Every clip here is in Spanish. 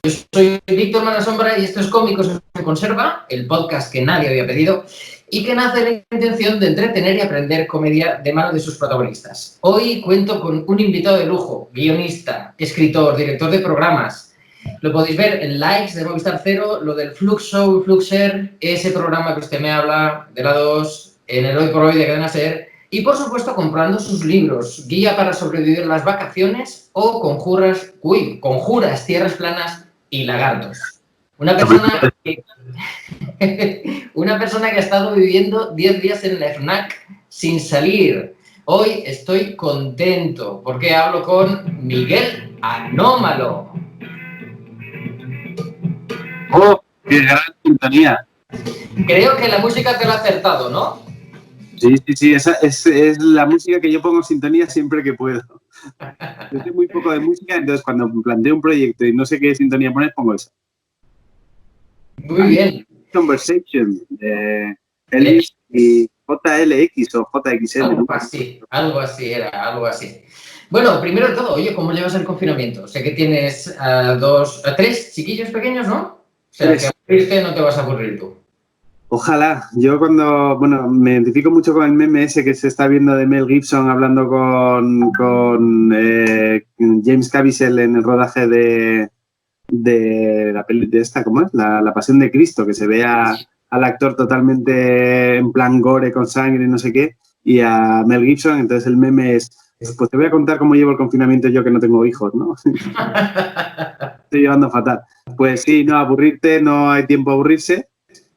Soy Víctor Manasombra y esto es Cómicos en Conserva, el podcast que nadie había pedido y que nace de la intención de entretener y aprender comedia de mano de sus protagonistas. Hoy cuento con un invitado de lujo, guionista, escritor, director de programas. Lo podéis ver en Likes de Movistar Cero, lo del Flux Show, Fluxer, ese programa que usted me habla, de la 2, en el Hoy por Hoy de Cadena Ser, y por supuesto comprando sus libros, Guía para sobrevivir las vacaciones o Conjuras, Tierras Planas y Lagartos. Una persona que ha estado viviendo 10 días en la FNAC sin salir. Hoy estoy contento porque hablo con Miguel Anómalo. ¡Oh, qué gran sintonía! Creo que la música te lo ha acertado, ¿no? Sí, esa es la música que yo pongo en sintonía siempre que puedo. Yo sé muy poco de música, entonces cuando planteo un proyecto y no sé qué sintonía poner, pongo esa. Muy bien. Conversation, Elvis y JLX o JXL. Algo así. Bueno, primero de todo, oye, ¿cómo llevas el confinamiento? Sé que tienes tres chiquillos pequeños, ¿no? O sea, que aburrirte no te vas a aburrir tú. Ojalá. Yo me identifico mucho con el meme ese que se está viendo de Mel Gibson hablando con James Caviezel en el rodaje de la peli de esta, ¿cómo es? La Pasión de Cristo, que se ve al actor totalmente en plan gore, con sangre y no sé qué, y a Mel Gibson. Entonces el meme es, pues te voy a contar cómo llevo el confinamiento yo que no tengo hijos, ¿no? Estoy llevando fatal. Pues sí, no, aburrirte, no hay tiempo a aburrirse,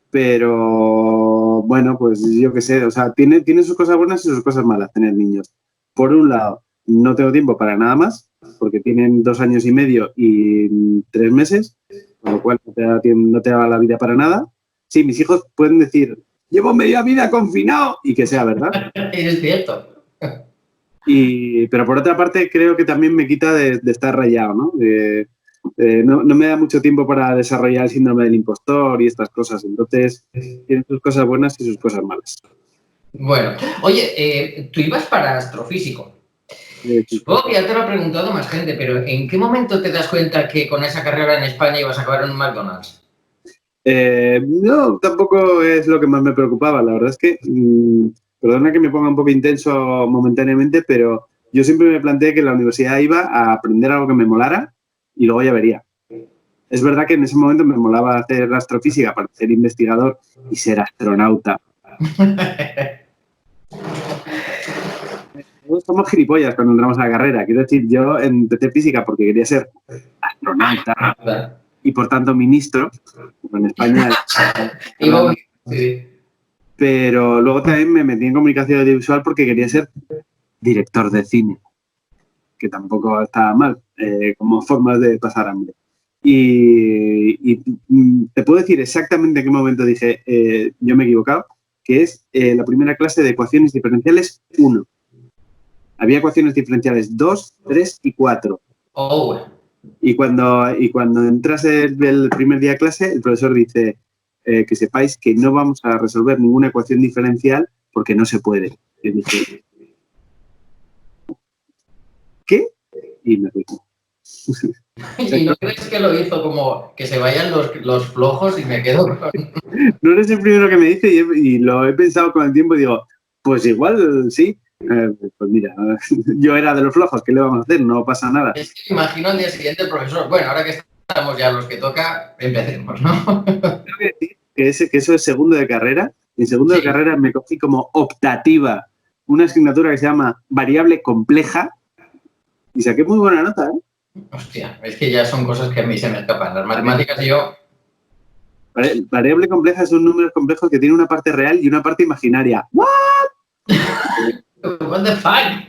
pero bueno, pues yo qué sé, o sea, tiene sus cosas buenas y sus cosas malas tener niños. Por un lado, no tengo tiempo para nada más, porque tienen 2 años y medio y 3 meses, con lo cual no te da la vida para nada. Sí, mis hijos pueden decir, llevo media vida confinado, y que sea verdad. Es cierto. Pero por otra parte, creo que también me quita de estar rayado, ¿no? No me da mucho tiempo para desarrollar el síndrome del impostor y estas cosas. Entonces, tiene sus cosas buenas y sus cosas malas. Bueno, oye, tú ibas para astrofísico. Supongo que ya te lo ha preguntado más gente, pero ¿en qué momento te das cuenta que con esa carrera en España ibas a acabar en un McDonald's? No, tampoco es lo que más me preocupaba. La verdad es que, perdona que me ponga un poco intenso momentáneamente, pero yo siempre me planteé que en la universidad iba a aprender algo que me molara y luego ya vería. Es verdad que en ese momento me molaba hacer astrofísica para ser investigador y ser astronauta. Todos somos gilipollas cuando entramos a la carrera. Quiero decir, yo empecé física porque quería ser astronauta y por tanto ministro. En España. Sí. Pero luego también me metí en comunicación audiovisual porque quería ser director de cine, que tampoco estaba mal, como forma de pasar hambre. Y te puedo decir exactamente en qué momento dije, yo me he equivocado, que es la primera clase de ecuaciones diferenciales 1. Había ecuaciones diferenciales 2, 3 y 4. Oh. Y cuando entras el primer día de clase, el profesor dice que sepáis que no vamos a resolver ninguna ecuación diferencial porque no se puede. Y dije, ¿qué? Y me fui. ¿Y no crees que lo hizo como que se vayan los flojos y me quedo con... No eres el primero que me dice y lo he pensado con el tiempo y digo, pues igual sí. Pues mira, yo era de los flojos, ¿qué le vamos a hacer? No pasa nada. Es que imagino al día siguiente el profesor, bueno, ahora que estamos ya los que toca, empecemos, ¿no? Tengo que decir que eso es segundo de carrera. En segundo de carrera me cogí como optativa una asignatura que se llama variable compleja y saqué muy buena nota, ¿eh? Hostia, es que ya son cosas que a mí se me escapan. Las matemáticas y yo... Variable compleja son números complejos que tienen una parte real y una parte imaginaria. ¿What? What the fuck?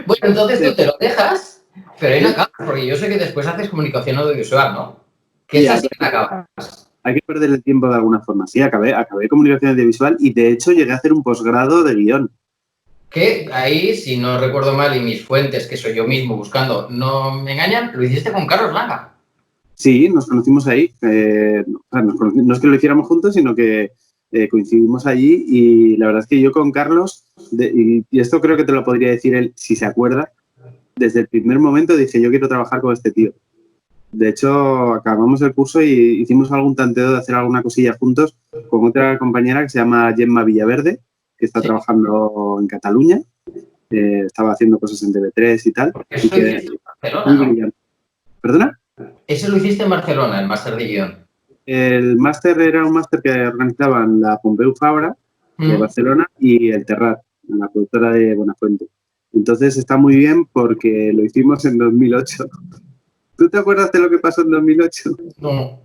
Bueno, entonces tú te lo dejas, pero ahí no acabas, porque yo sé que después haces comunicación audiovisual, ¿no? Que esa sí que acabas. Hay que perder el tiempo de alguna forma. Sí, acabé comunicación audiovisual y de hecho llegué a hacer un posgrado de guión. Que ahí, si no recuerdo mal y mis fuentes, que soy yo mismo buscando, no me engañan, lo hiciste con Carlos Langa. Sí, nos conocimos ahí. No es que lo hiciéramos juntos, sino que coincidimos allí y la verdad es que yo con Carlos, y esto creo que te lo podría decir él si se acuerda, desde el primer momento dije yo quiero trabajar con este tío. De hecho, acabamos el curso y hicimos algún tanteo de hacer alguna cosilla juntos con otra compañera que se llama Gemma Villaverde, que está trabajando en Cataluña. Estaba haciendo cosas en TV3 y tal. Eso Y lo hiciste en Barcelona, ¿no? brillante. ¿Perdona? Eso lo hiciste en Barcelona, el máster de guión. El máster era un máster que organizaban la Pompeu Fabra de Barcelona y el Terrat, la productora de Buenafuente. Entonces está muy bien porque lo hicimos en 2008. ¿Tú te acuerdas de lo que pasó en 2008? No.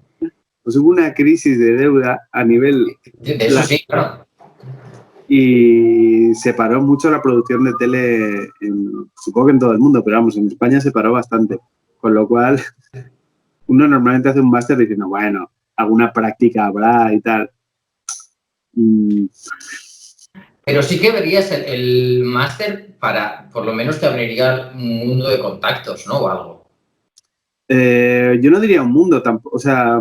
Pues hubo una crisis de deuda a nivel... De eso sí, claro. Y se paró mucho la producción de tele, supongo que en todo el mundo, pero vamos, en España se paró bastante. Con lo cual, uno normalmente hace un máster diciendo, bueno, alguna práctica habrá y tal. Pero sí que verías el máster para, por lo menos te abriría un mundo de contactos, ¿no? O algo. Yo no diría un mundo tampoco, o sea,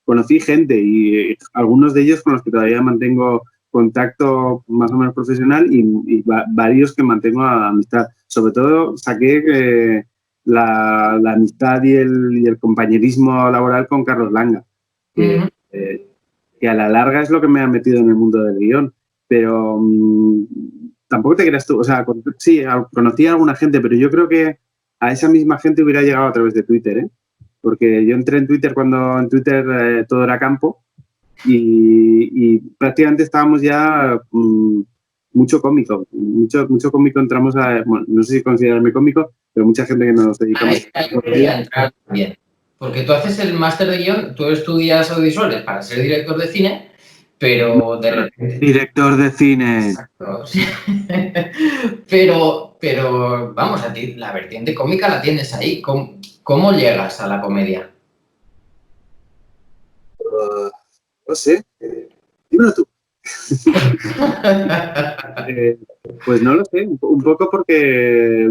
conocí gente y algunos de ellos con los que todavía mantengo contacto más o menos profesional y varios que mantengo a amistad. Sobre todo saqué la amistad y el compañerismo laboral con Carlos Langa, que a la larga es lo que me ha metido en el mundo del guión. Pero tampoco te creas tú, o sea, sí, conocí a alguna gente, pero yo creo que a esa misma gente hubiera llegado a través de Twitter, ¿eh? Porque yo entré en Twitter cuando en Twitter todo era campo y prácticamente estábamos ya mucho cómico entramos a, bueno, no sé si considerarme cómico, pero mucha gente que nos dedicamos a entrar bien. Porque tú haces el máster de guión, tú estudias audiovisuales para ser director de cine, pero de repente... Director de cine. Exacto. Pero vamos, a ti la vertiente cómica la tienes ahí. ¿Cómo llegas a la comedia? No sé. Dímelo tú. Pues no lo sé, un poco porque,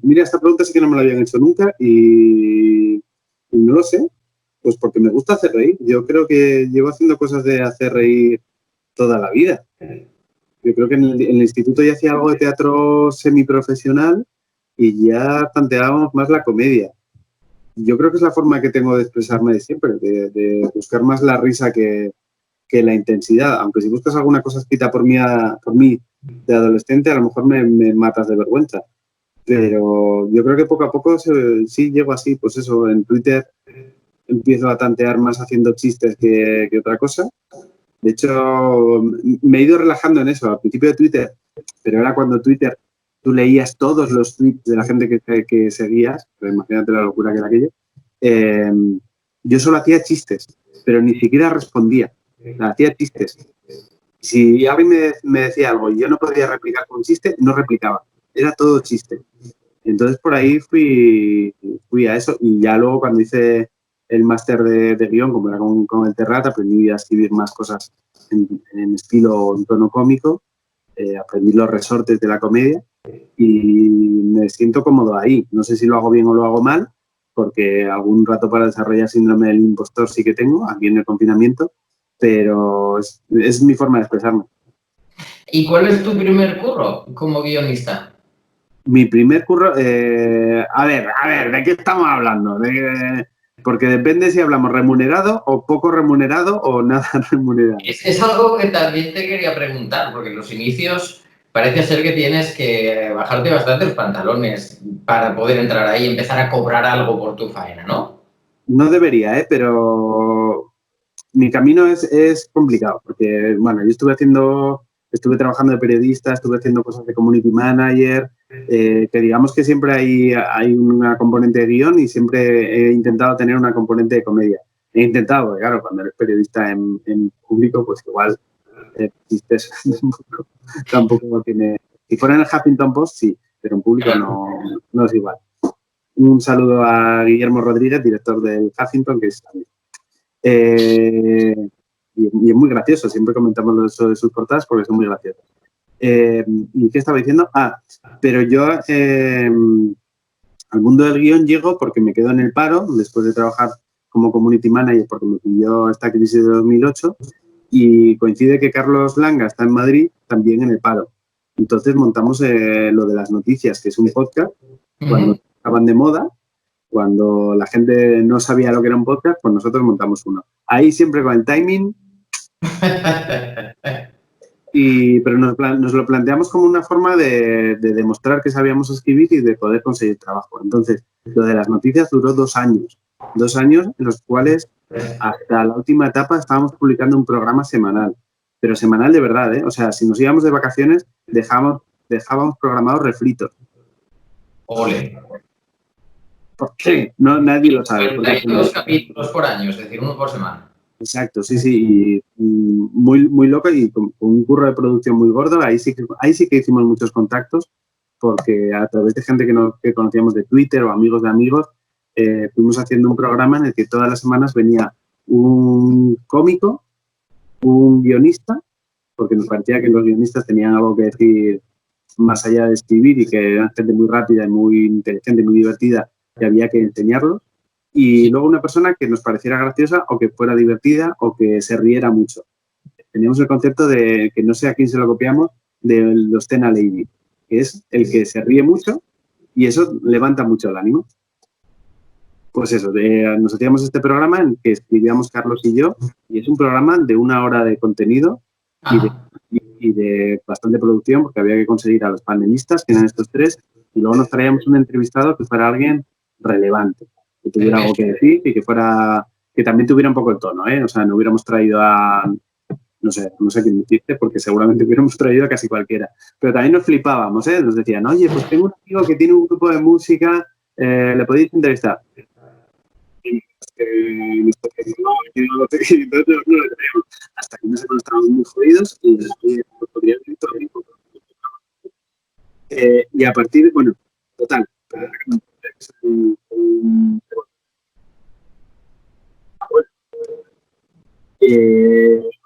mira, esta pregunta sí que no me la habían hecho nunca y no lo sé, pues porque me gusta hacer reír. Yo creo que llevo haciendo cosas de hacer reír toda la vida. Yo creo que en el instituto ya hacía algo de teatro semiprofesional y ya planteábamos más la comedia. Yo creo que es la forma que tengo de expresarme de siempre, de buscar más la risa que la intensidad. Aunque si buscas alguna cosa escrita por mí de adolescente, a lo mejor me matas de vergüenza. Pero yo creo que poco a poco sí llego así, pues eso, en Twitter empiezo a tantear más haciendo chistes que otra cosa. De hecho, me he ido relajando en eso. Al principio de Twitter, pero era cuando Twitter tú leías todos los tweets de la gente que seguías, pero imagínate la locura que era aquello. Yo solo hacía chistes, pero ni siquiera respondía. Hacía chistes. Si alguien me decía algo y yo no podía replicar con un chiste, no replicaba. Era todo chiste. Entonces por ahí fui a eso y ya luego cuando hice el máster de guión, como era con el Terrat, aprendí a escribir más cosas en estilo, en tono cómico, aprendí los resortes de la comedia y me siento cómodo ahí. No sé si lo hago bien o lo hago mal, porque algún rato para desarrollar síndrome del impostor sí que tengo, aquí en el confinamiento, pero es mi forma de expresarme. ¿Y cuál es tu primer curro como guionista? Mi primer curro, a ver, ¿de qué estamos hablando? Porque depende si hablamos remunerado o poco remunerado o nada remunerado. Es algo que también te quería preguntar, porque en los inicios parece ser que tienes que bajarte bastante los pantalones para poder entrar ahí y empezar a cobrar algo por tu faena, ¿no? No debería, pero mi camino es complicado, porque, bueno, yo estuve trabajando de periodista, estuve haciendo cosas de community manager, que digamos que siempre hay una componente de guión y siempre he intentado tener una componente de comedia. He intentado, porque claro, cuando eres periodista en público, pues igual tampoco tiene... Si fuera en el Huffington Post, sí, pero en público no es igual. Un saludo a Guillermo Rodríguez, director del Huffington, que es y es muy gracioso, siempre comentamos eso de sus portadas porque son muy graciosos. ¿Y qué estaba diciendo? Pero yo al mundo del guión llego porque me quedo en el paro después de trabajar como community manager porque me pilló esta crisis de 2008 y coincide que Carlos Langa está en Madrid también en el paro. Entonces montamos lo de las noticias, que es un podcast cuando estaban de moda. Cuando la gente no sabía lo que era un podcast, pues nosotros montamos uno. Ahí siempre con el timing. Pero nos lo planteamos como una forma de demostrar que sabíamos escribir y de poder conseguir trabajo. Entonces, lo de las noticias duró 2 años. 2 años en los cuales hasta la última etapa estábamos publicando un programa semanal. Pero semanal de verdad, ¿eh? O sea, si nos íbamos de vacaciones, dejábamos programados refritos. Ole. ¿Por qué? No, nadie lo sabe. 52 capítulos por año, es decir, uno por semana. Exacto, sí. Y muy, muy loco y con un curro de producción muy gordo. Ahí sí que hicimos muchos contactos porque a través de gente que conocíamos de Twitter o amigos de amigos, fuimos haciendo un programa en el que todas las semanas venía un cómico, un guionista, porque nos parecía que los guionistas tenían algo que decir más allá de escribir y que eran gente muy rápida y muy inteligente, muy divertida, que había que enseñarlos. Y luego una persona que nos pareciera graciosa o que fuera divertida o que se riera mucho. Teníamos el concepto de, que no sé a quién se lo copiamos, de los Tena Lady, que es el que se ríe mucho y eso levanta mucho el ánimo. Pues eso, nos hacíamos este programa en que escribíamos Carlos y yo, y es un programa de 1 hora de contenido y de bastante producción, porque había que conseguir a los panelistas, que eran estos 3, y luego nos traíamos un entrevistado que fuera alguien relevante, que tuviera algo que decir y que también tuviera un poco el tono, ¿eh? O sea, no hubiéramos traído a, no sé quién decirte, porque seguramente hubiéramos traído a casi cualquiera. Pero también nos flipábamos, ¿eh? Nos decían, oye, pues tengo un amigo que tiene un grupo de música, ¿le podéis entrevistar? Hasta que no se estábamos muy jodidos y podrían ir todo el tiempo. Y a partir, bueno, total. A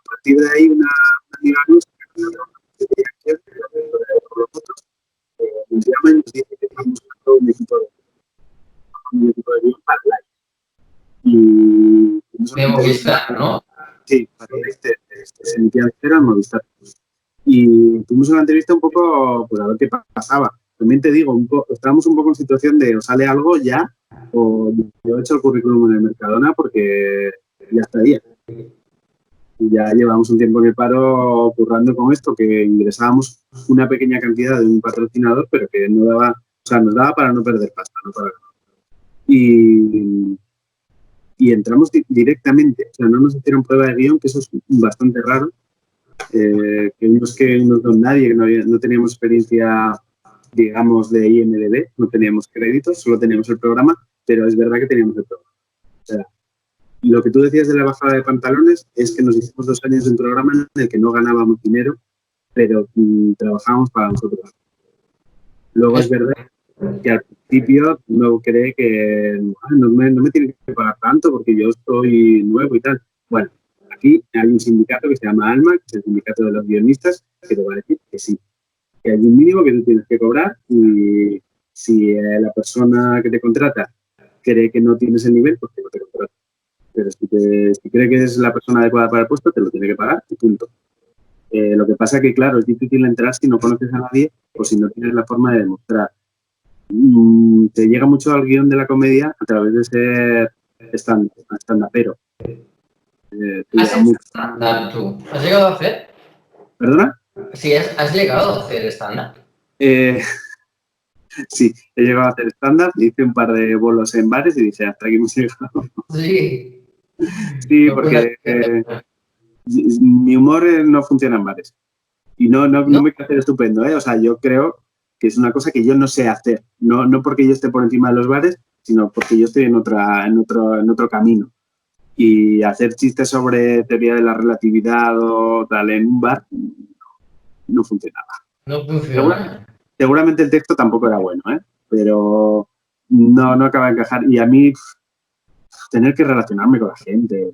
partir de ahí, una amiga nuestra, nos llama y nos dice que estamos buscando un equipo de guión para live. Y de Movistar, ¿no? Sí, para se emitía de cero en Movistar. Y tuvimos una entrevista un poco, pues a ver qué pasaba. También te digo, estábamos un poco en situación de o sale algo ya, o yo he hecho el currículum en el Mercadona porque ya está ahí. Y ya llevamos un tiempo en el paro currando con esto, que ingresábamos una pequeña cantidad de un patrocinador, pero que no daba, o sea, nos daba para no perder pasta, no para y entramos directamente, o sea, no nos hicieron prueba de guión, que eso es bastante raro, que unos don nadie, que no teníamos experiencia, digamos, de IMDb, no teníamos créditos, solo teníamos el programa, pero es verdad que teníamos el programa. O sea, lo que tú decías de la bajada de pantalones es que nos hicimos 2 años de un programa en el que no ganábamos dinero, pero trabajábamos para nosotros. Luego es verdad que al principio no cree que no me tienen que pagar tanto porque yo estoy nuevo y tal. Bueno, aquí hay un sindicato que se llama ALMA, que es el sindicato de los guionistas, que te va a decir que sí, que hay un mínimo que tú tienes que cobrar y si la persona que te contrata cree que no tienes el nivel, pues que no te contrata. Pero si cree que es la persona adecuada para el puesto, te lo tiene que pagar y punto. Lo que pasa es que, claro, es difícil entrar si no conoces a nadie o si no tienes la forma de demostrar. Te llega mucho al guión de la comedia a través de ser stand-upero. ¿Has hecho stand-up tú? ¿Has llegado a hacer? ¿Perdona? Sí, has llegado a hacer stand-up. Sí, he llegado a hacer stand-up, hice un par de bolos en bares y dije, hasta aquí hemos llegado. Sí. Sí, porque mi humor no funciona en bares. Y no me quiero hacer estupendo, ¿eh? O sea, yo creo que es una cosa que yo no sé hacer. No porque yo esté por encima de los bares, sino porque yo estoy en otro camino. Y hacer chistes sobre teoría de la relatividad o tal en un bar no funcionaba. No funciona. Seguramente el texto tampoco era bueno, ¿eh? Pero no acaba de encajar. Y a mí tener que relacionarme con la gente.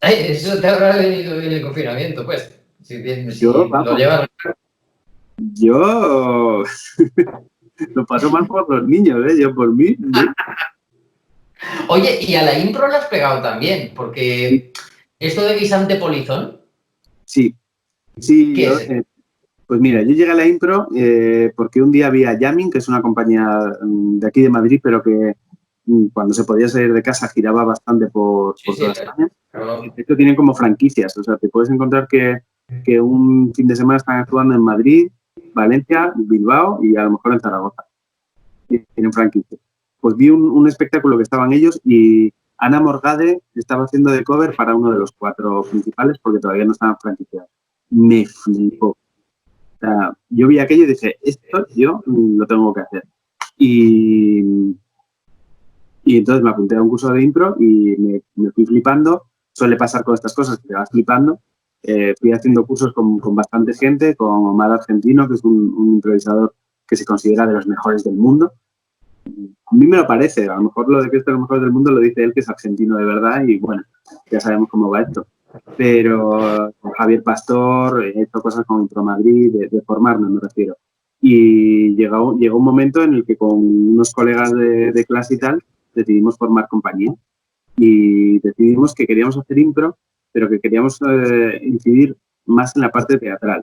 Ay, eso te habrá venido en el confinamiento, pues. Si lo llevas. Yo lo paso mal por los niños, ¿eh? Yo por mí. Oye, y a la impro la has pegado también, porque esto de guisante polizón. Sí. ¿Qué es? Pues mira, yo llegué a la impro porque un día vi a Yamin, que es una compañía de aquí de Madrid, pero que cuando se podía salir de casa giraba bastante por toda España. De hecho, tienen como franquicias, o sea, te puedes encontrar que un fin de semana están actuando en Madrid, Valencia, Bilbao y a lo mejor en Zaragoza. Tienen franquicias. Pues vi un espectáculo que estaban ellos y Ana Morgade estaba haciendo de cover para uno de los 4 principales porque todavía no estaban franquiciados. Me flipó. O sea, yo vi aquello y dije, esto yo lo tengo que hacer. Y entonces me apunté a un curso de impro y me fui flipando. Suele pasar con estas cosas que te vas flipando. Fui haciendo cursos con bastante gente, con Omar Argentino, que es un improvisador que se considera de los mejores del mundo. A mí me lo parece, a lo mejor lo de que es de los mejores del mundo lo dice él, que es argentino de verdad, y bueno, ya sabemos cómo va esto. Pero con Javier Pastor he hecho cosas con Impro Madrid, de formarme me refiero. Y llegó un momento en el que con unos colegas de clase y tal, decidimos formar compañía. Y decidimos que queríamos hacer impro, pero que queríamos incidir más en la parte teatral.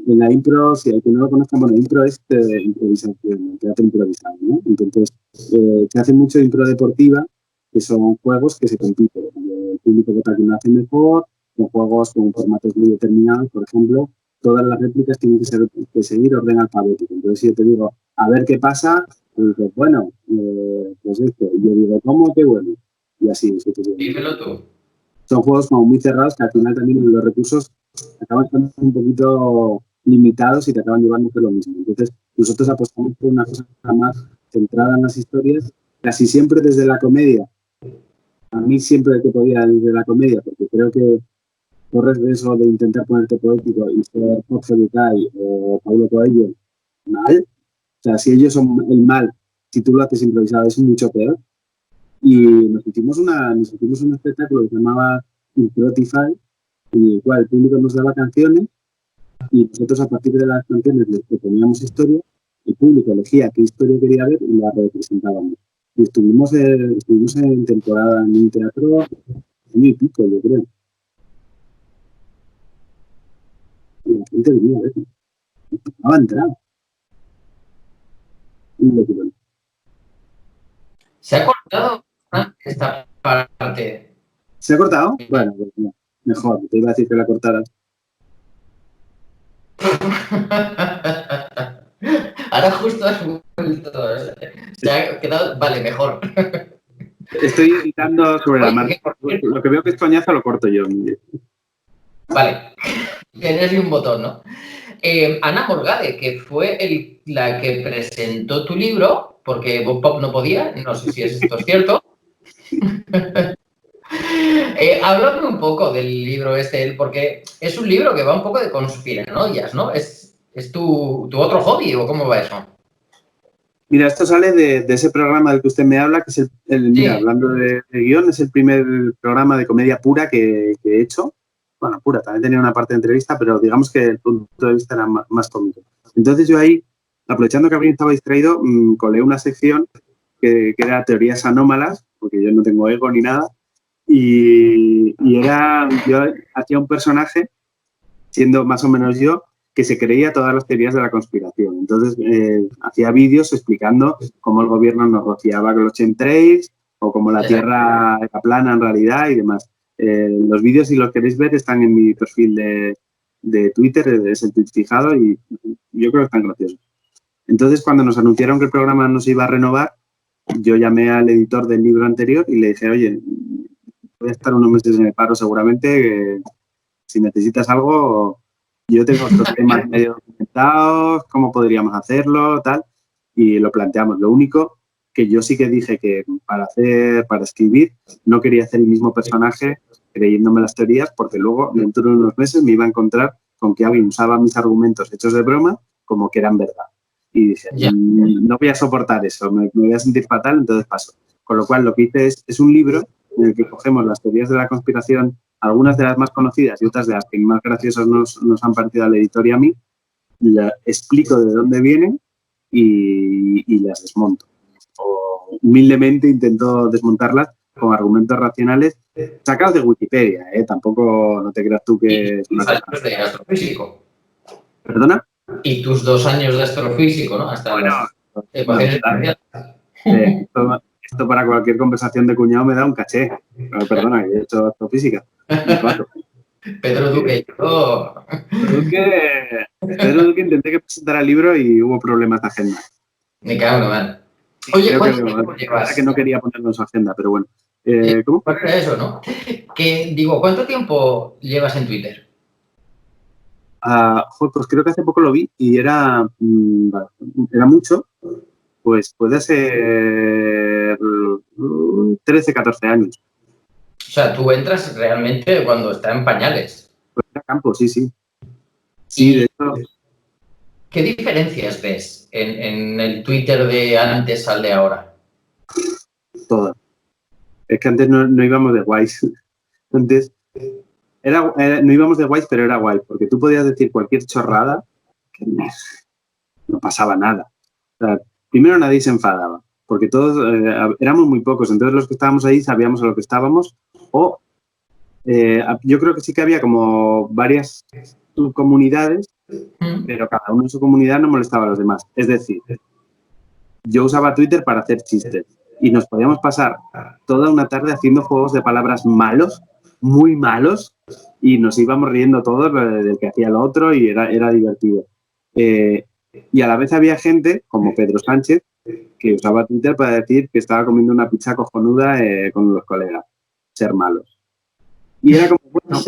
En la impro, si hay que no lo conozcan, bueno, impro es improvisación, teatro improvisado, ¿no? Entonces, se hace mucho impro deportiva, que son juegos que se compiten. El público vota quién lo hace mejor, con juegos con formatos muy determinados, por ejemplo, todas las réplicas tienen que seguir orden alfabético. Entonces, si yo te digo, a ver qué pasa, pues dices, bueno, pues esto. Y yo digo, ¿cómo? Qué bueno. Y así. Dímelo tú. Son juegos como muy cerrados que al final también los recursos acaban estando un poquito limitados y te acaban llevando a lo mismo. Entonces, nosotros apostamos por una cosa más centrada en las historias, casi siempre desde la comedia. A mí siempre que podía desde la comedia, porque creo que corres riesgo de intentar ponerte poético y ser Jorge Bucay o Paulo Coelho mal. O sea, si ellos son el mal, si tú lo haces improvisado, es mucho peor. Y nos hicimos un espectáculo que se llamaba Improtify, en el cual el público nos daba canciones y nosotros a partir de las canciones les proponíamos historia, el público elegía qué historia quería ver y la representábamos. Y estuvimos en temporada en un teatro, año y pico, yo creo. Y la gente venía a ver. Estaba entrado. ¿Se ha cortado esta parte? ¿Se ha cortado? Bueno, pues no, mejor. Te iba a decir que la cortaras. Ahora justo has vuelto. Se ha quedado. Vale, mejor. Estoy editando sobre la marcha. Lo que veo que es coñazo lo corto yo. Vale. Tienes un botón, ¿no? Ana Morgade, que fue la que presentó tu libro, porque Bob Pop no podía, no sé si esto es cierto. Háblame un poco del libro porque es un libro que va un poco de conspiranoias, ¿no? ¿Es tu otro hobby o cómo va eso? Mira, esto sale de ese programa del que usted me habla, que es mira, hablando de guión, es el primer programa de comedia pura que he hecho. Bueno, pura, también tenía una parte de entrevista, pero digamos que el punto de vista era más cómico. Entonces yo ahí, aprovechando que alguien estaba distraído, colé una sección que era teorías anómalas, porque yo no tengo ego ni nada, y yo hacía un personaje, siendo más o menos yo, que se creía todas las teorías de la conspiración. Entonces, hacía vídeos explicando cómo el gobierno nos rociaba con los chemtrails o cómo la Tierra era plana en realidad y demás. Los vídeos, si los queréis ver, están en mi perfil de Twitter, es el tweet fijado y yo creo que están graciosos. Entonces, cuando nos anunciaron que el programa no se iba a renovar, yo llamé al editor del libro anterior y le dije, oye, voy a estar unos meses en el paro seguramente, si necesitas algo, yo tengo estos temas medio documentados, cómo podríamos hacerlo, tal, y lo planteamos. Lo único que yo sí que dije que para escribir, no quería hacer el mismo personaje creyéndome las teorías, porque luego, dentro de unos meses, me iba a encontrar con que alguien usaba mis argumentos hechos de broma como que eran verdad. Y dije, no voy a soportar eso, me voy a sentir fatal, entonces paso. Con lo cual, lo que hice es un libro en el que cogemos las teorías de la conspiración, algunas de las más conocidas y otras de las que más graciosas nos han parecido al editor y a mí, explico de dónde vienen y las desmonto. O humildemente intento desmontarlas con argumentos racionales sacados de Wikipedia, ¿eh? Tampoco no te creas tú que es una cosa. De astrofísico. ¿Perdona? Y tus 2 años de astrofísico, ¿no? Hasta las ecuaciones diferenciales. Esto para cualquier conversación de cuñado me da un caché. Pero, perdona, que he hecho astrofísica. Pedro Duque. Pedro Duque intenté que presentara el libro y hubo problemas de agenda. Me cago en la mano. Oye, ¿cuánto tiempo La llevas? verdad que no quería ponerlo en su agenda, pero bueno. ¿Cómo? ¿Cuál era eso, no? ¿Cuánto tiempo llevas en Twitter? Pues creo que hace poco lo vi y era mucho. Pues puede ser 13, 14 años. O sea, tú entras realmente cuando está en pañales. Pues era campo, sí. Sí, de hecho. ¿Qué diferencias ves en el Twitter de antes al de ahora? Todas. Es que antes no íbamos de guays. Antes no íbamos de guays, pero era guay, porque tú podías decir cualquier chorrada que no pasaba nada. O sea, primero nadie se enfadaba, porque todos éramos muy pocos, entonces los que estábamos ahí sabíamos a lo que estábamos, o yo creo que sí que había como varias subcomunidades, pero cada uno en su comunidad no molestaba a los demás. Es decir, yo usaba Twitter para hacer chistes y nos podíamos pasar toda una tarde haciendo juegos de palabras malos, muy malos, y nos íbamos riendo todos del que hacía el otro y era divertido. Y a la vez había gente, como Pedro Sánchez, que usaba Twitter para decir que estaba comiendo una pizza cojonuda con los colegas. Ser malos. Y era como, bueno,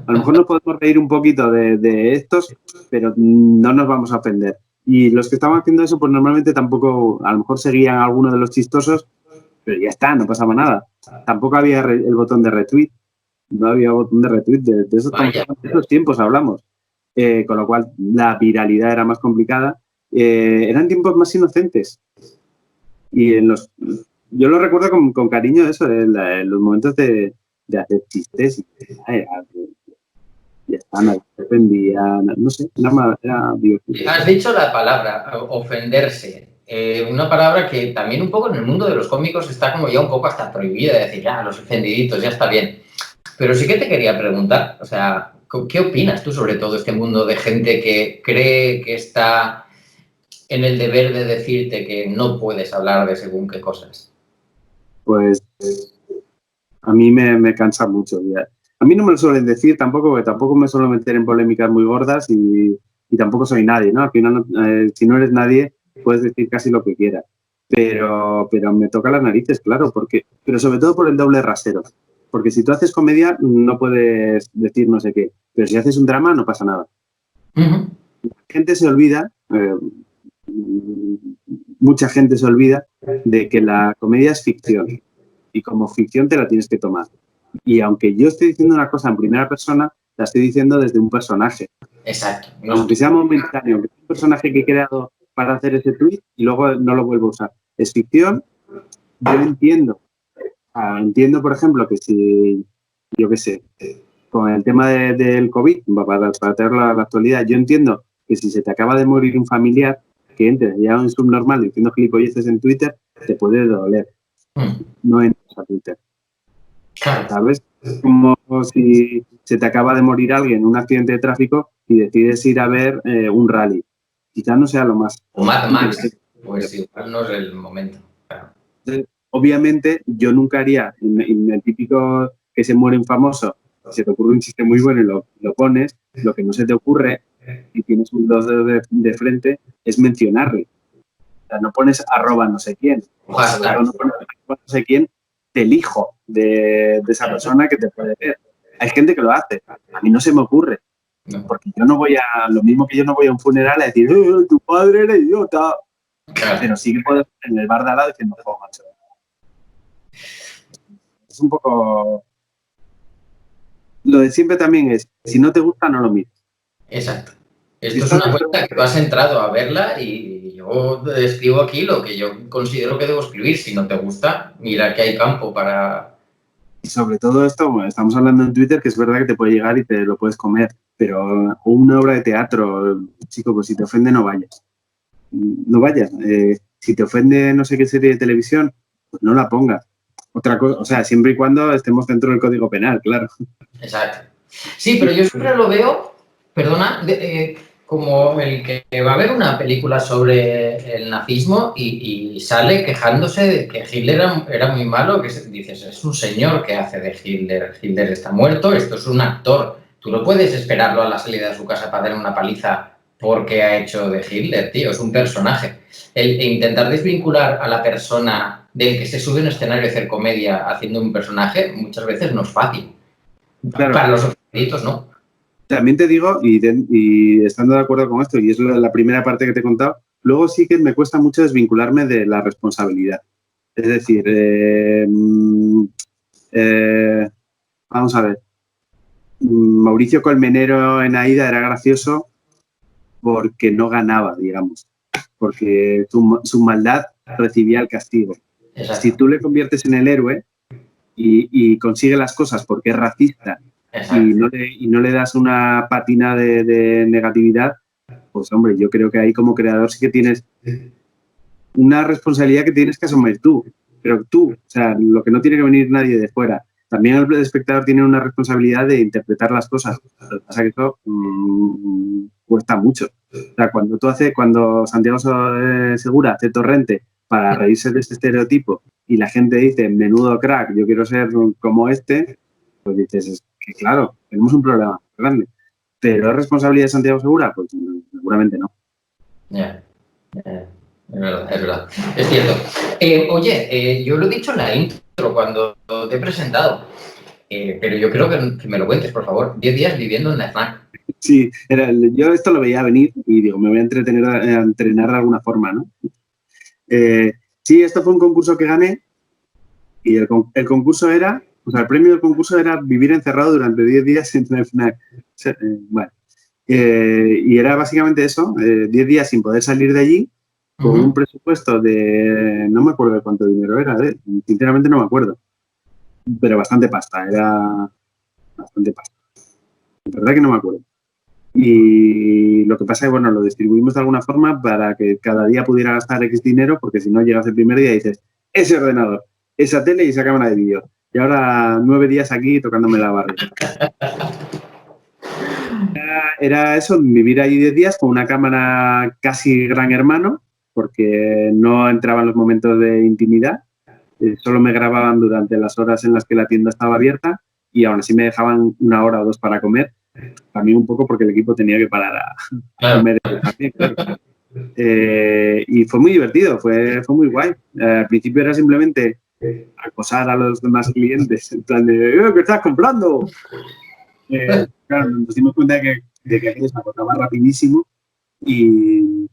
a lo mejor nos podemos reír un poquito de estos, pero no nos vamos a ofender. Y los que estaban haciendo eso, pues normalmente tampoco, a lo mejor seguían a alguno de los chistosos, pero ya está, no pasaba nada. Tampoco había el botón de retweet. No había botón de retweet. De esos tiempos hablamos. Con lo cual, la viralidad era más complicada. Eran tiempos más inocentes. Y yo lo recuerdo con cariño eso, en los momentos de hacer chistes. Ya está, nadie se ofendía, no sé, era divertido. Has dicho la palabra, ofenderse. Una palabra que también un poco en el mundo de los cómicos está como ya un poco hasta prohibida, de decir, ya, los ofendiditos, ya está bien. Pero sí que te quería preguntar, o sea, ¿qué opinas tú sobre todo este mundo de gente que cree que está en el deber de decirte que no puedes hablar de según qué cosas? Pues a mí me cansa mucho. Ya. A mí no me lo suelen decir tampoco, porque tampoco me suelo meter en polémicas muy gordas y tampoco soy nadie, ¿no? Al final, si no eres nadie, puedes decir casi lo que quieras. Pero me toca las narices, claro, pero sobre todo por el doble rasero. Porque si tú haces comedia, no puedes decir no sé qué. Pero si haces un drama, no pasa nada. La gente se olvida, mucha gente se olvida de que la comedia es ficción. Y como ficción te la tienes que tomar. Y aunque yo esté diciendo una cosa en primera persona, la estoy diciendo desde un personaje. Exacto. Aunque sea momentáneo, que es un personaje que he creado para hacer ese tweet y luego no lo vuelvo a usar. Es ficción, yo entiendo. Entiendo, por ejemplo, que si, yo qué sé, con el tema del COVID, para traerlo a la actualidad, yo entiendo que si se te acaba de morir un familiar, que entres ya en subnormal diciendo gilipolleces en Twitter, te puede doler. No entras a Twitter. ¿Sabes? Como si se te acaba de morir alguien en un accidente de tráfico y decides ir a ver un rally. Quizás no sea lo más... O Mad Max, pues igual no es el momento. Claro. Obviamente, yo nunca haría en el típico que se muere un famoso, se te ocurre un chiste muy bueno y lo pones, lo que no se te ocurre, y tienes un dos dedos de frente, es mencionarle. O sea, no pones @ no sé quién, no pones @ no sé quién del hijo de esa persona que te puede ver. Hay gente que lo hace, a mí no se me ocurre, porque yo no voy lo mismo que yo no voy a un funeral a decir, tu padre era idiota, claro. Pero sí que puedo estar en el bar de al lado diciendo, macho. Es un poco... Lo de siempre también es, si no te gusta, no lo mires. Exacto. Esto es una cuenta que tú has entrado a verla y yo escribo aquí lo que yo considero que debo escribir. Si no te gusta, mira que hay campo para... Y sobre todo esto, bueno, estamos hablando en Twitter, que es verdad que te puede llegar y te lo puedes comer, pero una obra de teatro, chico, pues si te ofende, no vayas. No vayas. Si te ofende no sé qué serie de televisión, pues no la pongas. Otra cosa, o sea, siempre y cuando estemos dentro del Código Penal, claro. Exacto. Sí, pero yo siempre lo veo Perdona, como el que va a haber una película sobre el nazismo y sale quejándose de que Hitler era muy malo, que dices, es un señor que hace de Hitler, Hitler está muerto, esto es un actor. Tú no puedes esperarlo a la salida de su casa para darle una paliza porque ha hecho de Hitler, tío, es un personaje. El intentar desvincular a la persona del que se sube a un escenario a hacer comedia haciendo un personaje muchas veces no es fácil. Claro. Para los oficialitos, ¿no? También te digo, y estando de acuerdo con esto, y es la primera parte que te he contado, luego sí que me cuesta mucho desvincularme de la responsabilidad. Es decir, vamos a ver, Mauricio Colmenero en Aída era gracioso porque no ganaba, digamos, porque su maldad recibía el castigo. Exacto. Si tú le conviertes en el héroe y consigue las cosas porque es racista y no le das una patina de negatividad, pues hombre, yo creo que ahí como creador sí que tienes una responsabilidad que tienes que asumir tú. Pero tú, o sea, lo que no tiene que venir nadie de fuera. También el espectador tiene una responsabilidad de interpretar las cosas. Lo que pasa es que eso cuesta mucho. O sea, cuando Santiago Segura hace Torrente para reírse de este estereotipo y la gente dice, menudo crack, yo quiero ser como este, pues dices, es que claro, tenemos un problema grande. ¿Pero es responsabilidad de Santiago Segura? Pues seguramente no. Ya. Es verdad. Es cierto. Oye, yo lo he dicho en la intro cuando te he presentado, pero yo creo que me lo cuentes, por favor. 10 días viviendo en la FNAC. Sí, yo esto lo veía venir y digo, me voy a entrenar de alguna forma, ¿no? Sí, esto fue un concurso que gané y el concurso era, o sea, el premio del concurso era vivir encerrado durante 10 días en la FNAC. Bueno, y era básicamente eso, 10 días sin poder salir de allí, con un presupuesto de, no me acuerdo de cuánto dinero era, sinceramente no me acuerdo, pero bastante pasta, era bastante pasta. La verdad que no me acuerdo. Y lo que pasa es que, bueno, lo distribuimos de alguna forma para que cada día pudiera gastar X dinero, porque si no llegas el primer día y dices, ese ordenador, esa tele y esa cámara de vídeo. Y ahora 9 días aquí tocándome la barriga. Era eso, vivir ahí 10 días con una cámara casi gran hermano, porque no entraban los momentos de intimidad. Solo me grababan durante las horas en las que la tienda estaba abierta y aún así me dejaban 1 hora o 2 para comer. También un poco porque el equipo tenía que parar a comer también, claro. Y fue muy divertido, fue muy guay. Al principio era simplemente acosar a los demás clientes, en plan de ¿qué estás comprando? Claro, nos dimos cuenta de que aquello se agotaba rapidísimo y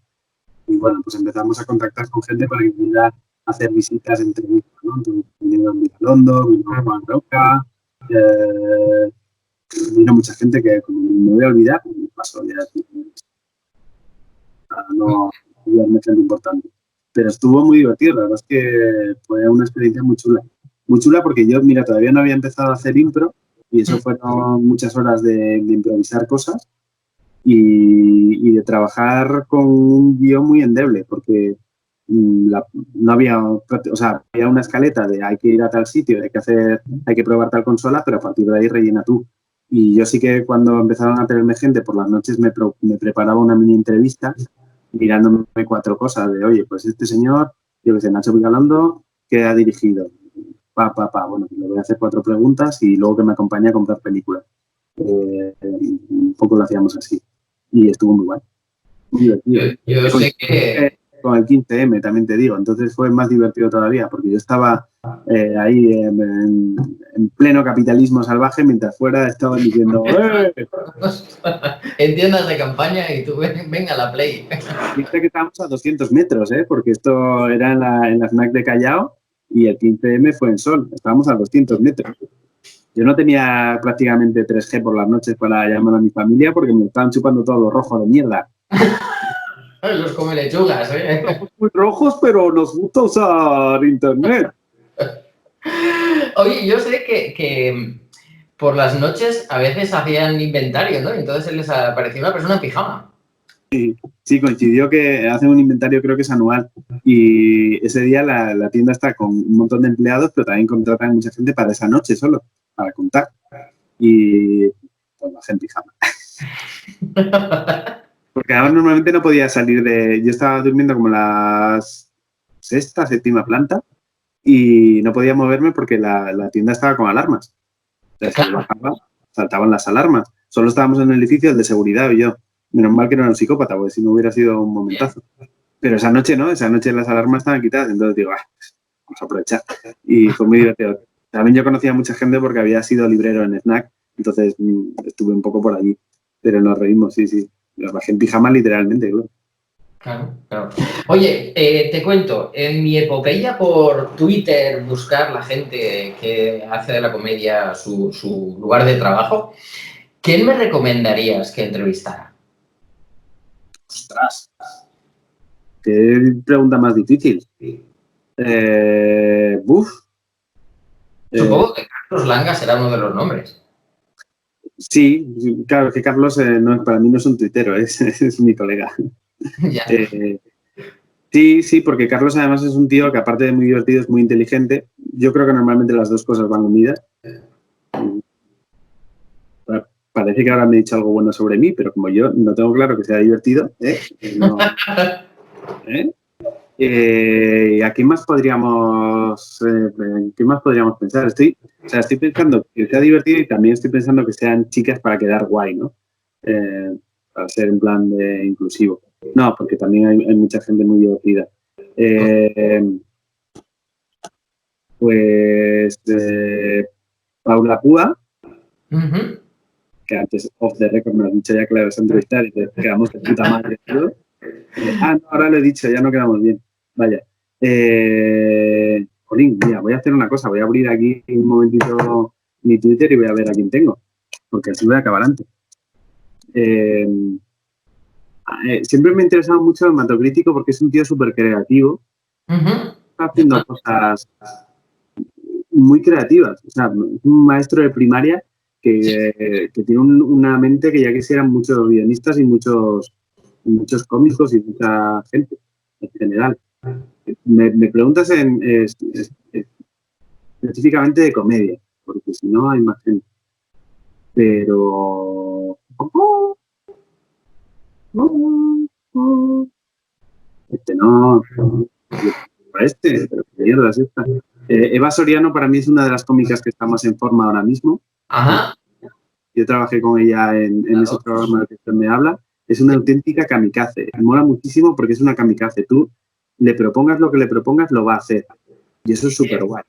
bueno, pues empezamos a contactar con gente para que pudiera hacer visitas entrevistas, ¿no? Entonces, vino Miguelondo, vino Juan Roca, vino mucha gente que, como me voy a olvidar, me pasó ya no había gente importante. Pero estuvo muy divertido, la verdad es que fue una experiencia muy chula. Muy chula porque yo, mira, todavía no había empezado a hacer impro y eso fueron muchas horas de improvisar cosas y de trabajar con un guión muy endeble porque no había, o sea, había una escaleta de hay que ir a tal sitio, hay que probar tal consola, pero a partir de ahí rellena tú. Y yo sí que cuando empezaron a tenerme gente por las noches me preparaba una mini entrevista mirándome 4 cosas de, oye, pues este señor, yo que sé, Nacho Vigalondo, ¿qué ha dirigido? Bueno, le voy a hacer 4 preguntas y luego que me acompañe a comprar películas. Un poco lo hacíamos así. Y estuvo muy guay. Muy divertido. Yo sé que... Con el 15M, también te digo. Entonces fue más divertido todavía, porque yo estaba ahí en pleno capitalismo salvaje, mientras fuera estaban diciendo en tiendas de campaña y tú venga a la Play. Dice que estábamos a 200 metros, porque esto era en la FNAC de Callao y el 15M fue en Sol. Estábamos a 200 metros. Yo no tenía prácticamente 3G por las noches para llamar a mi familia porque me estaban chupando todos los rojos de mierda. Los come lechugas, ¿eh? Somos muy rojos, pero nos gusta usar internet. Oye, yo sé que por las noches a veces hacían inventario, ¿no? Entonces se les apareció una persona en pijama. Sí, coincidió que hacen un inventario, creo que es anual. Y ese día la tienda está con un montón de empleados, pero también contratan mucha gente para esa noche solo, para contar. Y pues la gente en pijama. Porque además normalmente no podía salir de... Yo estaba durmiendo como la sexta, séptima planta y no podía moverme porque la tienda estaba con alarmas. Entonces, si bajaba, saltaban las alarmas. Solo estábamos en el edificio, el de seguridad y yo. Menos mal que no era un psicópata, porque si no hubiera sido un momentazo. Pero esa noche no, esa noche las alarmas estaban quitadas. Entonces digo, vamos a aprovechar. Y fue muy divertido. También yo conocía a mucha gente porque había sido librero en Snack, entonces estuve un poco por allí. Pero nos reímos, sí. Nos bajé en pijama literalmente, claro. Claro. Oye, te cuento, en mi epopeya por Twitter, buscar la gente que hace de la comedia su lugar de trabajo, ¿quién me recomendarías que entrevistara? Ostras. Qué pregunta más difícil. Supongo que Carlos Langa será uno de los nombres. Sí, claro, es que Carlos para mí no es un tuitero, es mi colega. Ya. Sí, porque Carlos además es un tío que aparte de muy divertido es muy inteligente. Yo creo que normalmente las dos cosas van unidas. Parece que ahora me he dicho algo bueno sobre mí, pero como yo no tengo claro que sea divertido, no, ¿a qué más podríamos pensar? Estoy pensando que sea divertido y también estoy pensando que sean chicas para quedar guay, ¿no? Para ser en plan de inclusivo. No, porque también hay mucha gente muy divertida. Paula Púa, que antes off the record me has dicho ya que la vas a entrevistar y te quedamos de puta madre. No, ahora lo he dicho, ya no quedamos bien. Vaya. Jolín, mira, voy a hacer una cosa, voy a abrir aquí un momentito mi Twitter y voy a ver a quién tengo, porque así voy a acabar antes. Siempre me ha interesado mucho el Hematocrítico porque es un tío súper creativo. Está haciendo cosas muy creativas. O sea, es un maestro de primaria que tiene una mente que ya quisieran muchos guionistas y muchos cómicos y mucha gente en general. Me preguntas específicamente de comedia, porque si no hay más gente. Pero... pero qué mierda es esta. Eva Soriano para mí es una de las cómicas que está más en forma ahora mismo. Ajá. Yo trabajé con ella en ese programa del que usted me habla. Es una auténtica kamikaze. Mola muchísimo porque es una kamikaze. Tú le propongas lo que le propongas, lo va a hacer. Y eso es súper guay.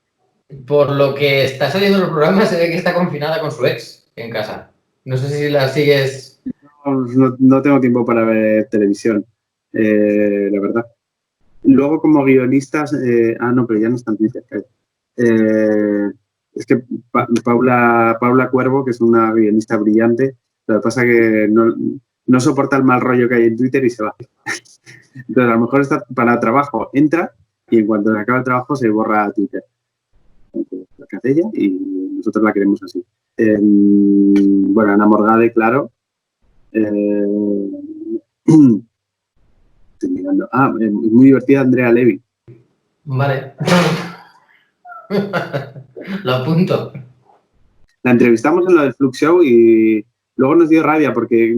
Por lo que está saliendo en el programa, se ve que está confinada con su ex en casa. No sé si la sigues. No tengo tiempo para ver televisión, la verdad. Luego, como guionistas, no, pero ya no están Twitter. Es que Paula Cuervo, que es una guionista brillante, lo que pasa es que no soporta el mal rollo que hay en Twitter y se va. Entonces, a lo mejor está para trabajo, entra y en cuanto se acaba el trabajo se borra a Twitter. Entonces, lo que hace ella y nosotros la queremos así. Bueno, Ana Morgade, claro. Estoy mirando. Es muy divertida Andrea Levy. Vale. Lo apunto. La entrevistamos en lo del Flux Show y luego nos dio rabia porque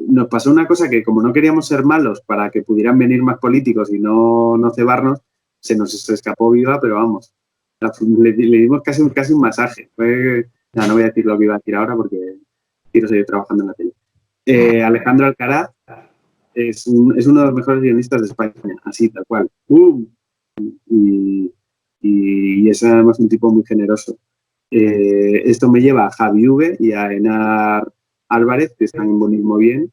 nos pasó una cosa que como no queríamos ser malos para que pudieran venir más políticos y no cebarnos, se nos escapó viva, pero vamos, le dimos casi un masaje. No voy a decir lo que iba a decir ahora porque quiero seguir trabajando en la tele. Alejandro Alcaraz es uno de los mejores guionistas de España, así, tal cual. Y es además un tipo muy generoso. Esto me lleva a Javi V y a Enar Álvarez, que están en Bonismo Bien,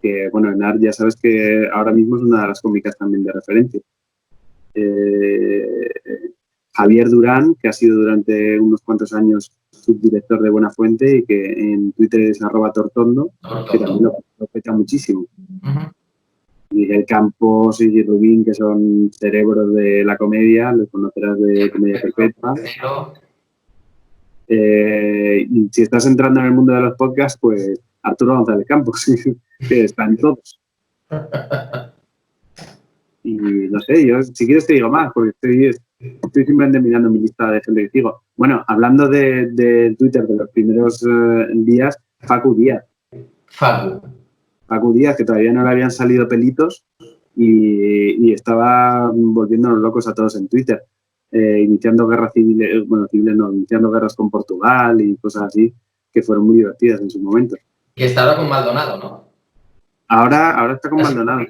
que, bueno, Enar ya sabes que ahora mismo es una de las cómicas también de referencia. Javier Durán, que ha sido durante unos cuantos años subdirector de Buenafuente y que en Twitter es @tortondo, que también lo peta muchísimo. Miguel Campos y Rubín, que son cerebros de la comedia, los conocerás de Comedia Perpetua. Y si estás entrando en el mundo de los podcasts, pues Arturo González Campos, que está en todos. Y no sé, yo si quieres te digo más, porque estoy simplemente mirando mi lista de gente que sigo. Bueno, hablando de Twitter de los primeros días, Facu Díaz. Facu Díaz, que todavía no le habían salido pelitos y estaba volviéndonos locos a todos en Twitter, iniciando guerras civiles, bueno, civiles no, iniciando guerras con Portugal y cosas así, que fueron muy divertidas en su momento. Que está ahora con Maldonado, ¿no? Ahora está con Maldonado.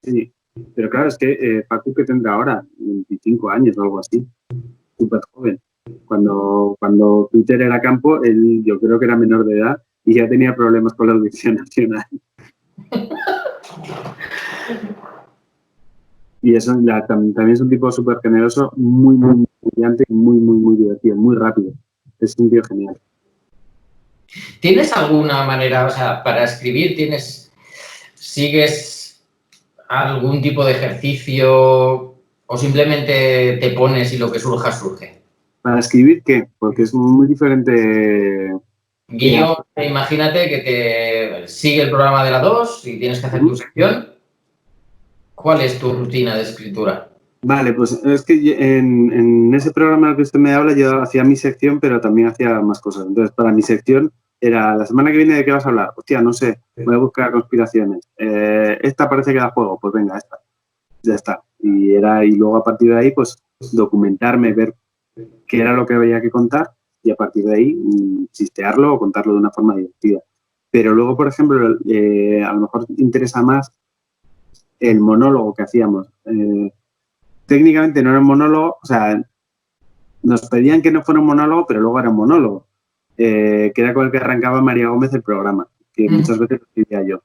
Sí. Pero claro, es que Facu, que tendrá ahora 25 años o algo así, súper joven. Cuando Twitter era campo, él yo creo que era menor de edad y ya tenía problemas con la Audiencia Nacional. Y eso también es un tipo súper generoso, muy brillante y muy divertido, muy rápido. Es un tío genial. ¿Tienes alguna manera, o sea, para escribir, sigues algún tipo de ejercicio o simplemente te pones y lo que surja, surge? ¿Para escribir qué? Porque es muy diferente. Guión, imagínate que te sigue el programa de la 2 y tienes que hacer tu sección. ¿Cuál es tu rutina de escritura? Vale, pues es que en ese programa al que usted me habla yo hacía mi sección, pero también hacía más cosas. Entonces, para mi sección era, la semana que viene, ¿de qué vas a hablar? Hostia, no sé, voy a buscar conspiraciones. Esta parece que da juego, pues venga, esta. Ya está. Y luego a partir de ahí, pues documentarme, ver qué era lo que había que contar y a partir de ahí chistearlo o contarlo de una forma divertida. Pero luego, por ejemplo, a lo mejor interesa más el monólogo que hacíamos. Técnicamente no era un monólogo, o sea, nos pedían que no fuera un monólogo, pero luego era un monólogo, que era con el que arrancaba María Gómez el programa, que muchas veces lo decía yo.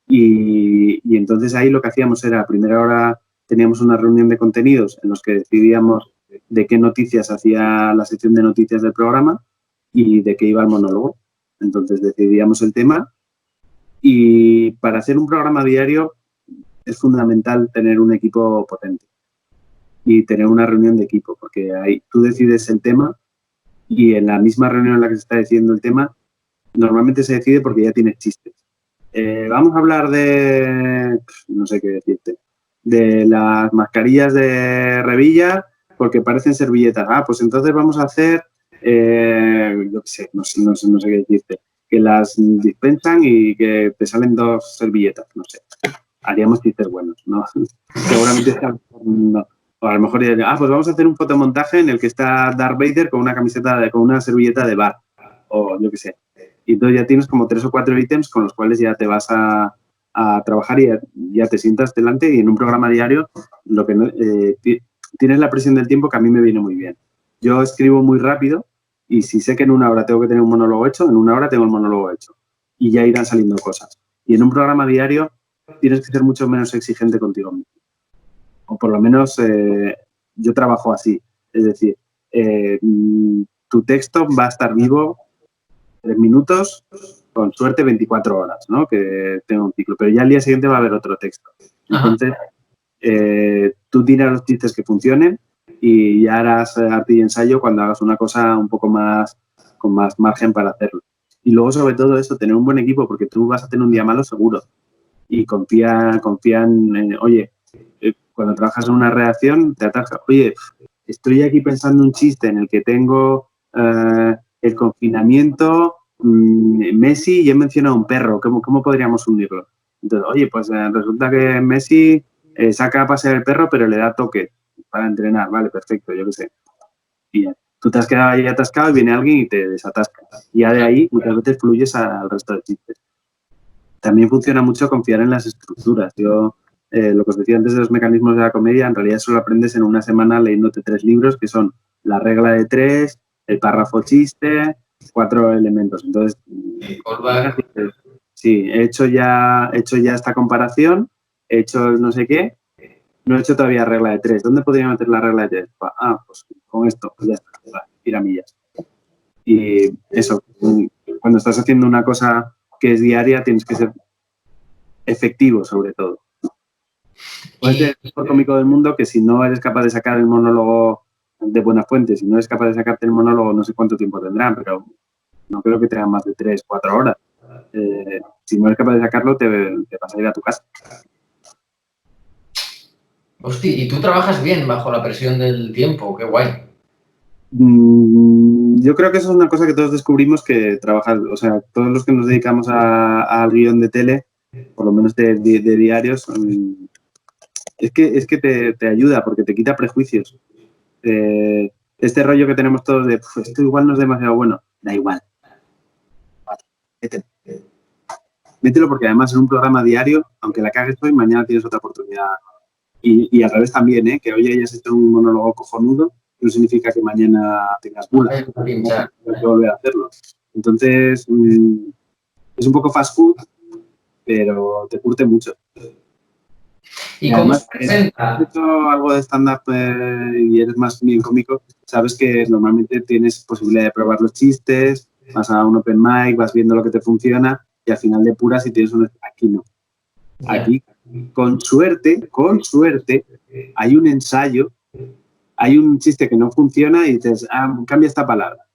Y entonces ahí lo que hacíamos era, a primera hora teníamos una reunión de contenidos en los que decidíamos de qué noticias hacía la sección de noticias del programa y de qué iba el monólogo. Entonces decidíamos el tema y para hacer un programa diario es fundamental tener un equipo potente y tener una reunión de equipo, porque ahí tú decides el tema y en la misma reunión en la que se está decidiendo el tema, normalmente se decide porque ya tienes chistes. Vamos a hablar de, no sé qué decirte, de las mascarillas de Revilla porque parecen servilletas. Ah, pues entonces vamos a hacer, yo qué sé, no sé qué decirte, que las dispensan y que te salen 2 servilletas, no sé. Haríamos chistes buenos, ¿no? Seguramente no. O a lo mejor diría, pues vamos a hacer un fotomontaje en el que está Darth Vader con una camiseta, con una servilleta de bar, o yo qué sé. Y entonces ya tienes como 3 o 4 ítems con los cuales ya te vas a trabajar y ya te sientas delante y en un programa diario lo que tienes la presión del tiempo que a mí me viene muy bien. Yo escribo muy rápido y si sé que en una hora tengo que tener un monólogo hecho, en una hora tengo el monólogo hecho y ya irán saliendo cosas. Y en un programa diario tienes que ser mucho menos exigente contigo mismo. O por lo menos yo trabajo así. Es decir, tu texto va a estar vivo 3 minutos, con suerte 24 horas, ¿no? Que tengo un ciclo. Pero ya al día siguiente va a haber otro texto. Entonces, tú tiras los chistes que funcionen y ya harás arte y ensayo cuando hagas una cosa un poco más, con más margen para hacerlo. Y luego, sobre todo eso, tener un buen equipo, porque tú vas a tener un día malo seguro. Y confían oye, cuando trabajas en una redacción, te atascas, oye, estoy aquí pensando un chiste en el que tengo el confinamiento, Messi y he mencionado un perro, ¿cómo podríamos unirlo? Entonces, oye, pues resulta que Messi saca a pasear el perro, pero le da toque para entrenar, vale, perfecto, yo qué sé. Y ya. Tú te has quedado ahí atascado y viene alguien y te desatasca. Y ya de ahí muchas veces fluyes al resto de chistes. También funciona mucho confiar en las estructuras. Yo, lo que os decía antes de los mecanismos de la comedia, en realidad solo aprendes en una semana leyéndote 3 libros, que son La regla de 3, El párrafo chiste, 4 elementos. Entonces, sí, he hecho ya esta comparación, he hecho no sé qué, no he hecho todavía regla de 3. ¿Dónde podría meter la regla de 3? Pues con esto, pues ya está, piramillas. Y eso, cuando estás haciendo una cosa que es diaria, tienes que ser efectivo, sobre todo. Puedes ser el mejor cómico del mundo que si no eres capaz de sacar el monólogo de buena fuente, si no eres capaz de sacarte el monólogo, no sé cuánto tiempo tendrán, pero no creo que tengan más de 3, 4 horas. Si no eres capaz de sacarlo, te vas a ir a tu casa. Hostia, y tú trabajas bien bajo la presión del tiempo, qué guay. yo creo que eso es una cosa que todos descubrimos que trabajar, o sea, todos los que nos dedicamos al guión de tele, por lo menos de diarios, es que te ayuda porque te quita prejuicios. Este rollo que tenemos todos de, esto igual no es demasiado bueno, da igual. Mételo porque además en un programa diario, aunque la cagues hoy, mañana tienes otra oportunidad. Y al revés también, que hoy hayas hecho un monólogo cojonudo, no significa que mañana tengas bulas. Tienes que volver a hacerlo. Entonces, es un poco fast food, pero te curte mucho. ¿Y cómo se presenta? Si has hecho algo de stand-up y eres más bien cómico, sabes que normalmente tienes posibilidad de probar los chistes, vas a un open mic, vas viendo lo que te funciona y al final depuras y tienes aquí no. Aquí, con suerte, hay un ensayo, hay un chiste que no funciona y dices, cambia esta palabra.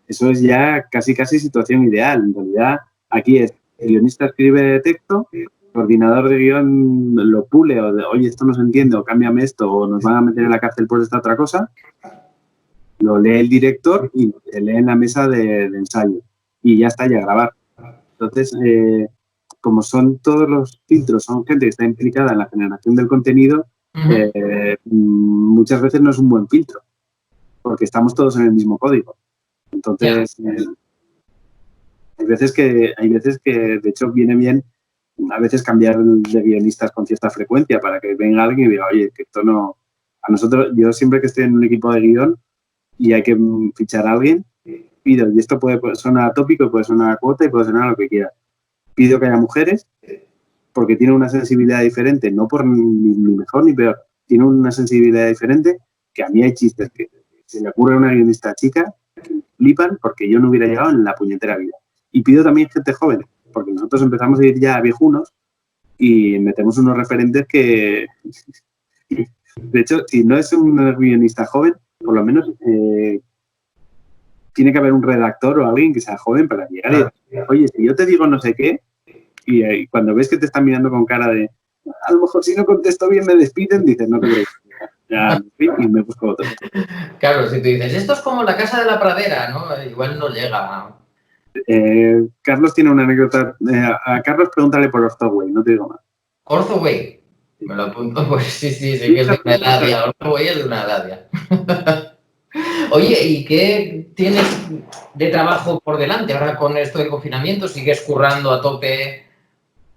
Eso es ya casi situación ideal. En realidad, aquí es, el guionista escribe texto, el coordinador de guión lo pule, o de, oye, esto no se entiende, o cámbiame esto, o nos van a meter en la cárcel por esta otra cosa. Lo lee el director y se lee en la mesa de ensayo. Y ya está, ya a grabar. Entonces, como son todos los filtros, son gente que está implicada en la generación del contenido, muchas veces no es un buen filtro, porque estamos todos en el mismo código. Entonces, hay veces que, de hecho, viene bien a veces cambiar de guionistas con cierta frecuencia para que venga alguien y diga, oye, que esto no... A nosotros, yo siempre que estoy en un equipo de guión y hay que fichar a alguien, pido, y esto puede sonar tópico, puede sonar a cuota y puede sonar a lo que quiera. Pido que haya mujeres porque tienen una sensibilidad diferente, no por ni mejor ni peor, tienen una sensibilidad diferente que a mí hay chistes que se le ocurre a una guionista chica que flipan porque yo no hubiera llegado en la puñetera vida. Y pido también gente joven, porque nosotros empezamos a ir ya viejunos y metemos unos referentes que... De hecho, si no es un guionista joven, por lo menos tiene que haber un redactor o alguien que sea joven para llegar y decir, oye, si yo te digo no sé qué, y cuando ves que te están mirando con cara de, a lo mejor si no contesto bien me despiden, dices, no te crees. Ya, y me busco otro. Claro, si tú dices, esto es como la casa de la pradera, ¿no? Igual no llega. Carlos tiene una anécdota. A Carlos pregúntale por Orthoway, no te digo más. Orthoway. Me lo apunto, pues sí, que es de una Eladia. Orthoway es de una Eladia. Oye, ¿y qué tienes de trabajo por delante ahora con esto del confinamiento? ¿Sigues currando a tope?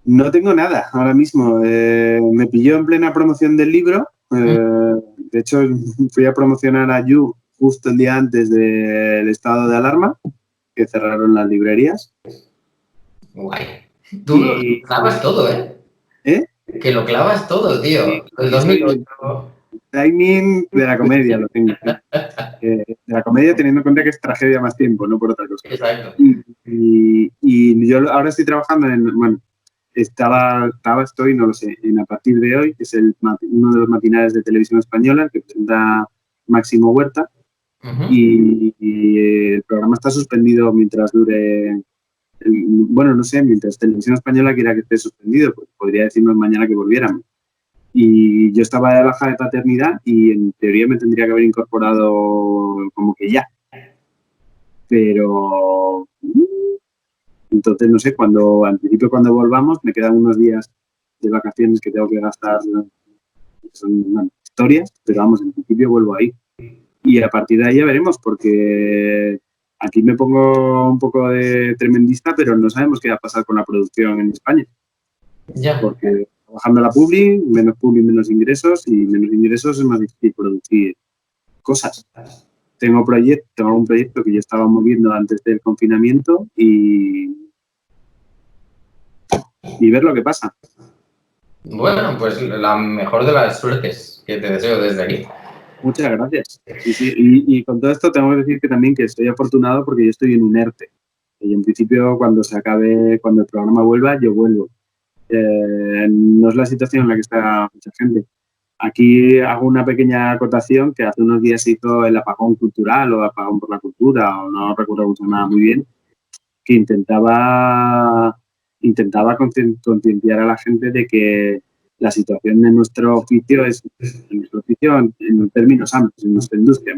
No tengo nada ahora mismo. Me pilló en plena promoción del libro. De hecho, fui a promocionar a You justo el día antes del estado de alarma, que cerraron las librerías. Guay. Tú lo clavas todo, ¿eh? Que lo clavas todo, tío. El 2008... Timing de la comedia lo tengo. De la comedia teniendo en cuenta que es tragedia más tiempo, no por otra cosa. Exacto. Y yo ahora estoy trabajando en... estoy, no lo sé, en A Partir de Hoy, que es uno de los matinales de Televisión Española que presenta Máximo Huerta. Y el programa está suspendido mientras dure... bueno, no sé, mientras Televisión Española quiera que esté suspendido, pues podría decirnos mañana que volviéramos. Y yo estaba de baja de paternidad y en teoría me tendría que haber incorporado como que ya. Pero entonces, no sé, al principio cuando volvamos me quedan unos días de vacaciones que tengo que gastar, son historias, pero vamos, en principio vuelvo ahí. Y a partir de ahí ya veremos, porque aquí me pongo un poco de tremendista, pero no sabemos qué va a pasar con la producción en España. Ya. Porque trabajando la publi, menos ingresos, y menos ingresos es más difícil producir cosas. Tengo un proyecto que yo estaba moviendo antes del confinamiento y ver lo que pasa. Bueno, pues la mejor de las suertes que te deseo desde aquí. Muchas gracias. Sí. Y con todo esto tengo que decir que también que estoy afortunado porque yo estoy en un ERTE. Y en principio cuando el programa vuelva, yo vuelvo. No es la situación en la que está mucha gente. Aquí hago una pequeña acotación que hace unos días se hizo el apagón cultural o apagón por la cultura, o no recuerdo cómo se llamaba muy bien, que intentaba concienciar a la gente de que la situación de nuestro oficio en términos amplios, en nuestra industria,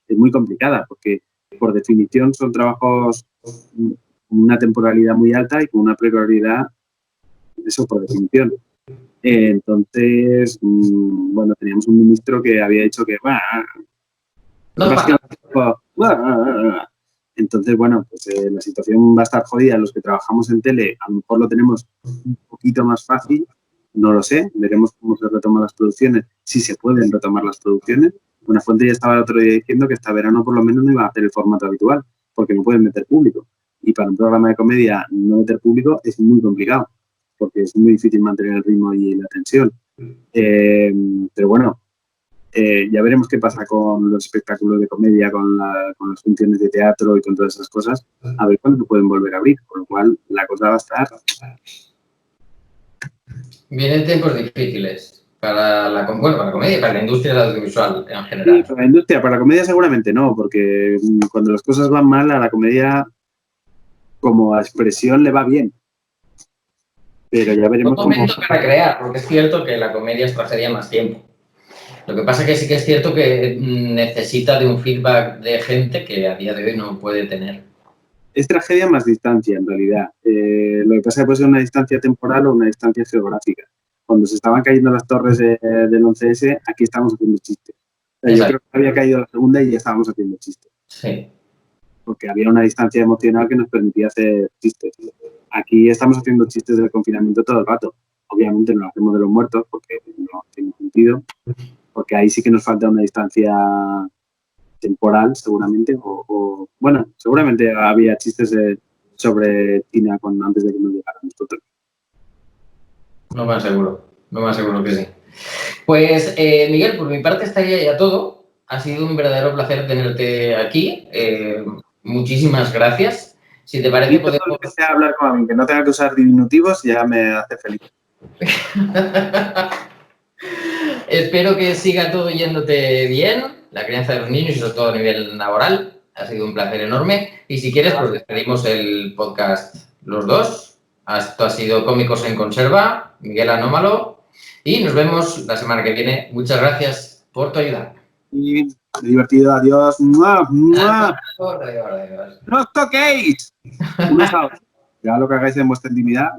es muy complicada porque por definición son trabajos con una temporalidad muy alta y con una precariedad, eso por definición. Entonces, bueno, teníamos un ministro que había dicho que entonces, bueno, pues la situación va a estar jodida. Los que trabajamos en tele, a lo mejor lo tenemos un poquito más fácil, no lo sé, veremos cómo se retoman las producciones, si se pueden retomar las producciones. Buenafuente ya estaba el otro día diciendo que este verano por lo menos no iba a hacer el formato habitual, porque no pueden meter público. Y para un programa de comedia no meter público es muy complicado, porque es muy difícil mantener el ritmo y la tensión. Pero bueno, ya veremos qué pasa con los espectáculos de comedia, con las funciones de teatro y con todas esas cosas, a ver cuándo pueden volver a abrir, con lo cual la cosa va a estar... Vienen tiempos difíciles para la comedia y para la industria del audiovisual en general. Sí, para la industria, para la comedia seguramente no, porque cuando las cosas van mal a la comedia como expresión le va bien. Pero ya veremos Un momento para crear, porque es cierto que la comedia es tragedia más tiempo. Lo que pasa es que sí que es cierto que necesita de un feedback de gente que a día de hoy no puede tener. Es tragedia más distancia, en realidad. Lo que pasa es que puede ser una distancia temporal o una distancia geográfica. Cuando se estaban cayendo las torres del 11S, aquí estábamos haciendo chistes. O sea, yo creo que había caído la segunda y ya estábamos haciendo chistes. Sí. Porque había una distancia emocional que nos permitía hacer chistes. Aquí estamos haciendo chistes del confinamiento todo el rato. Obviamente no lo hacemos de los muertos porque no tiene sentido. Porque ahí sí que nos falta una distancia temporal, seguramente. Bueno, seguramente había chistes sobre China antes de que nos llegara a nosotros. No más seguro que sí. Pues, Miguel, por mi parte estaría ya todo. Ha sido un verdadero placer tenerte aquí. Muchísimas gracias. Si te parece, podemos... Que sea hablar con alguien que no tenga que usar diminutivos ya me hace feliz. Espero que siga todo yéndote bien, la crianza de los niños y sobre todo a nivel laboral. Ha sido un placer enorme. Y si quieres, pues despedimos el podcast los dos. Esto ha sido Cómicos en Conserva, Miguel Anómalo. Y nos vemos la semana que viene. Muchas gracias por tu ayuda. Y divertido, adiós. ¡Mua, mua! Adiós. ¡No os toquéis! Ya lo que hagáis en vuestra intimidad.